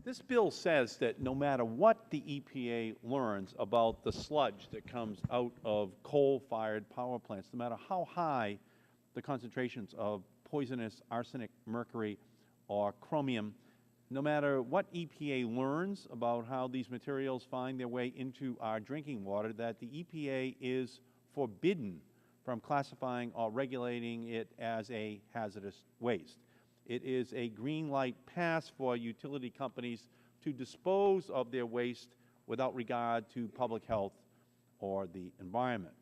This bill says that no matter what the EPA learns about the sludge that comes out of coal-fired power plants, no matter how high the concentrations of poisonous arsenic, mercury, or chromium, no matter what EPA learns about how these materials find their way into our drinking water, that the EPA is forbidden from classifying or regulating it as a hazardous waste. It is a green light pass for utility companies to dispose of their waste without regard to public health or the environment.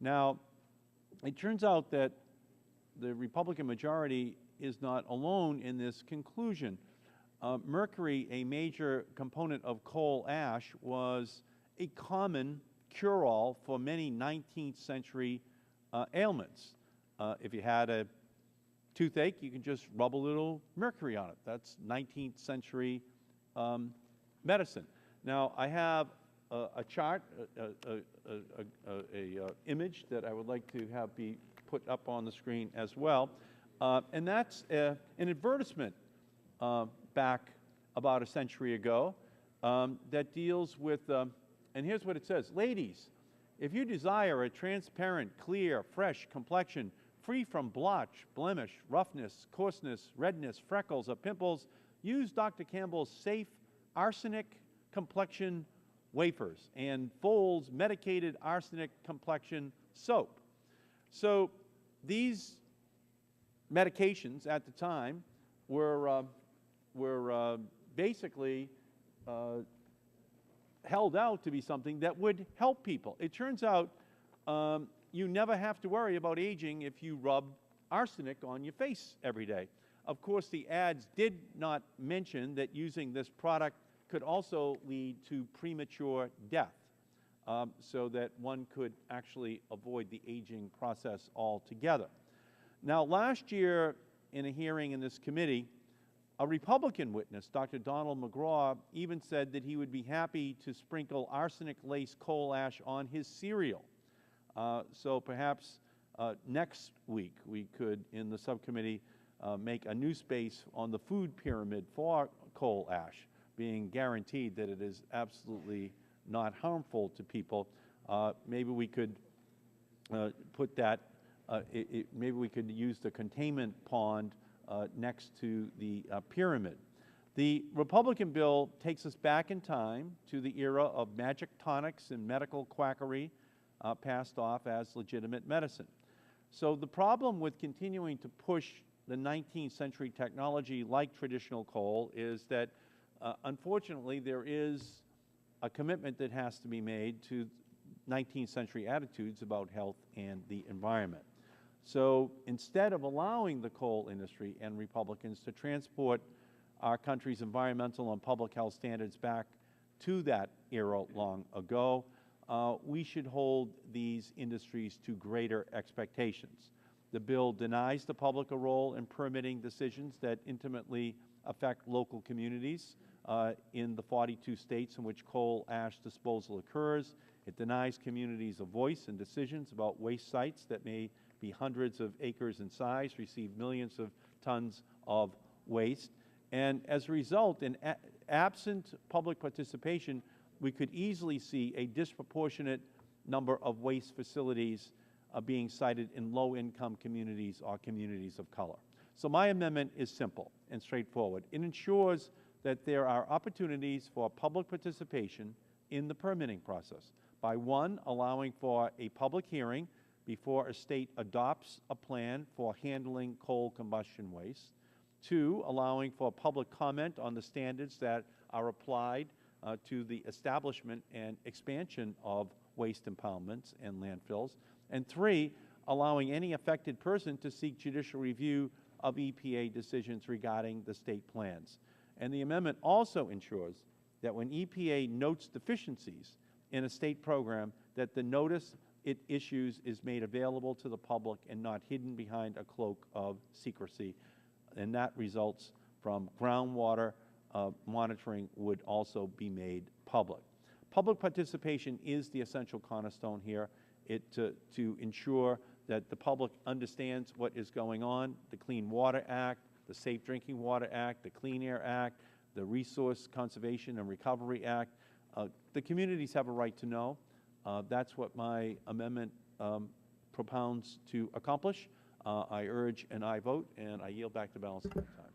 Now, it turns out that the Republican majority is not alone in this conclusion. Mercury, a major component of coal ash, was a common cure-all for many 19th century ailments. If you had a toothache, you can just rub a little mercury on it. That's 19th century medicine. Now, I have a chart, an image that I would like to have be put up on the screen as well, and that's an advertisement back about a century ago that deals with, and here's what it says: ladies, if you desire a transparent, clear, fresh complexion, free from blotch, blemish, roughness, coarseness, redness, freckles, or pimples, use Dr. Campbell's safe arsenic complexion wafers and Folds medicated arsenic complexion soap. So these medications at the time were basically held out to be something that would help people. It turns out you never have to worry about aging if you rub arsenic on your face every day. Of course, the ads did not mention that using this product could also lead to premature death, so that one could actually avoid the aging process altogether. Now, last year in a hearing in this committee, a Republican witness, Dr. Donald McGraw, even said that he would be happy to sprinkle arsenic-laced coal ash on his cereal. So perhaps next week we could, in the subcommittee, make a new space on the food pyramid for coal ash, being guaranteed that it is absolutely not harmful to people. Maybe we could put that, maybe we could use the containment pond next to the pyramid. The Republican bill takes us back in time to the era of magic tonics and medical quackery passed off as legitimate medicine. So the problem with continuing to push the 19th century technology like traditional coal is that unfortunately there is a commitment that has to be made to 19th century attitudes about health and the environment. So instead of allowing the coal industry and Republicans to transport our country's environmental and public health standards back to that era long ago, we should hold these industries to greater expectations. The bill denies the public a role in permitting decisions that intimately affect local communities in the 42 states in which coal ash disposal occurs. It denies communities a voice in decisions about waste sites that may be hundreds of acres in size, receive millions of tons of waste. And as a result, in absent public participation, we could easily see a disproportionate number of waste facilities being sited in low-income communities or communities of color. So my amendment is simple and straightforward. It ensures that there are opportunities for public participation in the permitting process by, one, allowing for a public hearing before a state adopts a plan for handling coal combustion waste, two, allowing for public comment on the standards that are applied to the establishment and expansion of waste impoundments and landfills, and three, allowing any affected person to seek judicial review of EPA decisions regarding the state plans. And the amendment also ensures that when EPA notes deficiencies in a state program, that the notice it issues is made available to the public and not hidden behind a cloak of secrecy, and that results from groundwater monitoring would also be made public. Public participation is the essential cornerstone here to ensure that the public understands what is going on. The Clean Water Act, the Safe Drinking Water Act, the Clean Air Act, the Resource Conservation and Recovery Act. The communities have a right to know. That's what my amendment propounds to accomplish. I urge an aye vote, and I yield back the balance of my time.